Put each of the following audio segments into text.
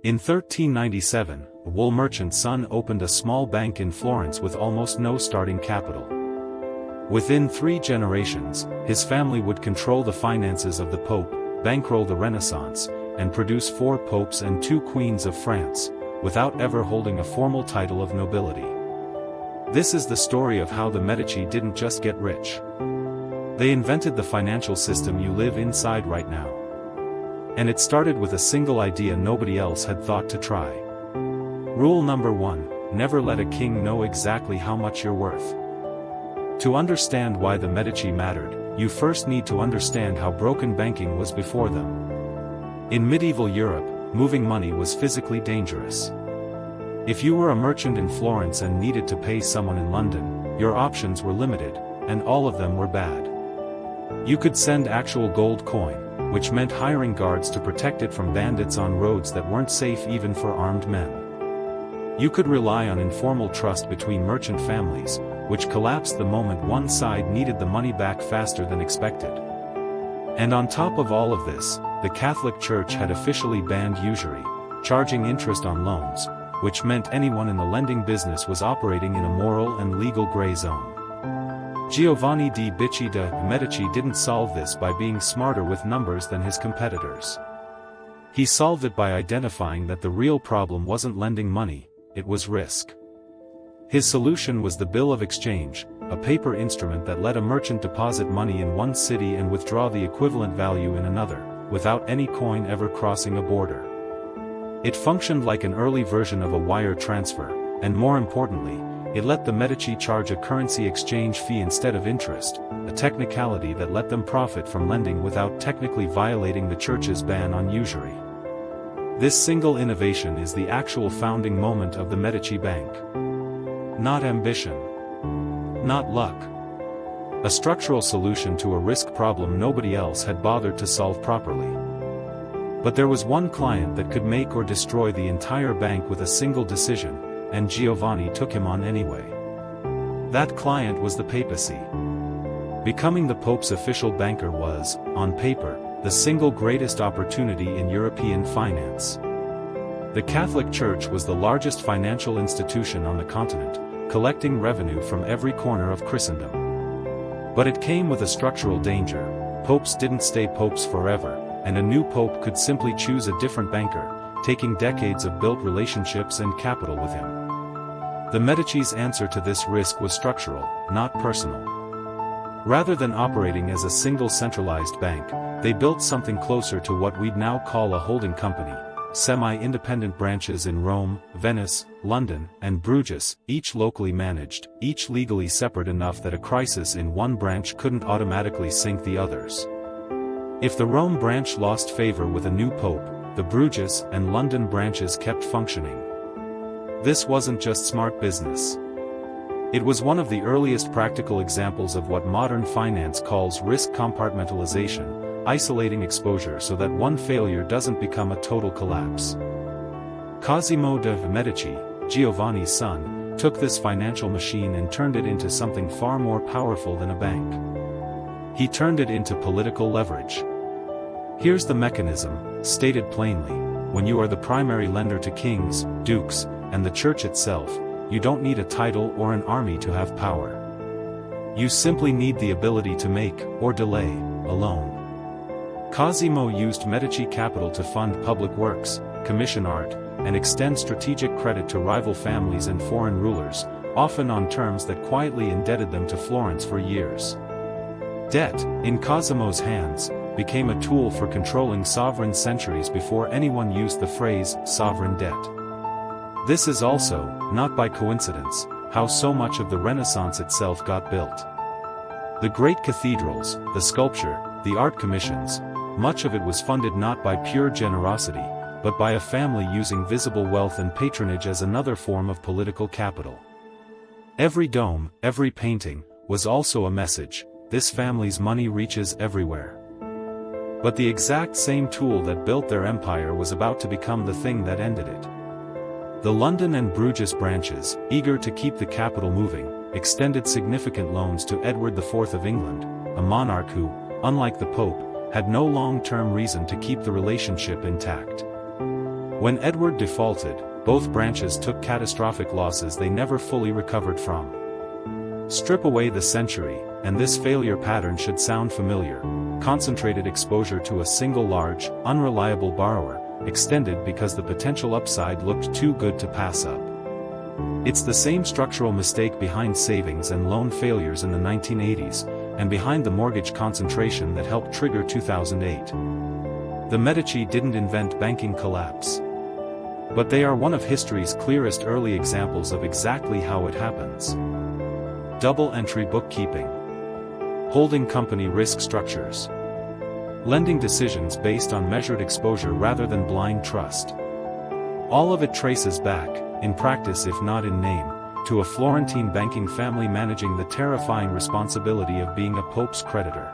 In 1397, a wool merchant's son opened a small bank in Florence with almost no starting capital. Within 3 generations, his family would control the finances of the Pope, bankroll the Renaissance, and produce 4 popes and 2 queens of France, without ever holding a formal title of nobility. This is the story of how the Medici didn't just get rich. They invented the financial system you live inside right now. And it started with a single idea nobody else had thought to try. Rule number 1, never let a king know exactly how much you're worth. To understand why the Medici mattered, you first need to understand how broken banking was before them. In medieval Europe, moving money was physically dangerous. If you were a merchant in Florence and needed to pay someone in London, your options were limited, and all of them were bad. You could send actual gold coin, which meant hiring guards to protect it from bandits on roads that weren't safe even for armed men. You could rely on informal trust between merchant families, which collapsed the moment one side needed the money back faster than expected. And on top of all of this, the Catholic Church had officially banned usury, charging interest on loans, which meant anyone in the lending business was operating in a moral and legal gray zone. Giovanni di Bicci de' Medici didn't solve this by being smarter with numbers than his competitors. He solved it by identifying that the real problem wasn't lending money, it was risk. His solution was the bill of exchange, a paper instrument that let a merchant deposit money in one city and withdraw the equivalent value in another, without any coin ever crossing a border. It functioned like an early version of a wire transfer, and more importantly, it let the Medici charge a currency exchange fee instead of interest, a technicality that let them profit from lending without technically violating the Church's ban on usury. This single innovation is the actual founding moment of the Medici Bank. Not ambition. Not luck. A structural solution to a risk problem nobody else had bothered to solve properly. But there was one client that could make or destroy the entire bank with a single decision, and Giovanni took him on anyway. That client was the papacy. Becoming the Pope's official banker was, on paper, the single greatest opportunity in European finance. The Catholic Church was the largest financial institution on the continent, collecting revenue from every corner of Christendom. But it came with a structural danger: popes didn't stay popes forever, and a new pope could simply choose a different banker, taking decades of built relationships and capital with him. The Medici's answer to this risk was structural, not personal. Rather than operating as a single centralized bank, they built something closer to what we'd now call a holding company, semi-independent branches in Rome, Venice, London, and Bruges, each locally managed, each legally separate enough that a crisis in one branch couldn't automatically sink the others. If the Rome branch lost favor with a new pope, the Bruges and London branches kept functioning. This wasn't just smart business. It was one of the earliest practical examples of what modern finance calls risk compartmentalization, isolating exposure so that one failure doesn't become a total collapse. Cosimo de' Medici, Giovanni's son, took this financial machine and turned it into something far more powerful than a bank. He turned it into political leverage. Here's the mechanism, stated plainly: when you are the primary lender to kings, dukes, and the church itself, you don't need a title or an army to have power. You simply need the ability to make, or delay, a loan. Cosimo used Medici capital to fund public works, commission art, and extend strategic credit to rival families and foreign rulers, often on terms that quietly indebted them to Florence for years. Debt, in Cosimo's hands, became a tool for controlling sovereign centuries before anyone used the phrase sovereign debt. This is also, not by coincidence, how so much of the Renaissance itself got built. The great cathedrals, the sculpture, the art commissions, much of it was funded not by pure generosity, but by a family using visible wealth and patronage as another form of political capital. Every dome, every painting, was also a message: this family's money reaches everywhere. But the exact same tool that built their empire was about to become the thing that ended it. The London and Bruges branches, eager to keep the capital moving, extended significant loans to Edward IV of England, a monarch who, unlike the Pope, had no long-term reason to keep the relationship intact. When Edward defaulted, both branches took catastrophic losses they never fully recovered from. Strip away the century, and this failure pattern should sound familiar: concentrated exposure to a single large, unreliable borrower, extended because the potential upside looked too good to pass up. It's the same structural mistake behind savings and loan failures in the 1980s, and behind the mortgage concentration that helped trigger 2008. The Medici didn't invent banking collapse. But they are one of history's clearest early examples of exactly how it happens. Double-entry bookkeeping. Holding company risk structures. Lending decisions based on measured exposure rather than blind trust. All of it traces back, in practice if not in name, to a Florentine banking family managing the terrifying responsibility of being a pope's creditor.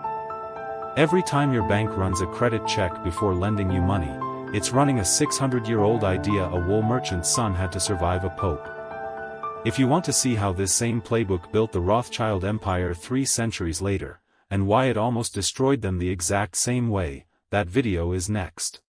Every time your bank runs a credit check before lending you money, it's running a 600-year-old idea a wool merchant's son had to survive a pope. If you want to see how this same playbook built the Rothschild empire 3 centuries later, and why it almost destroyed them the exact same way, that video is next.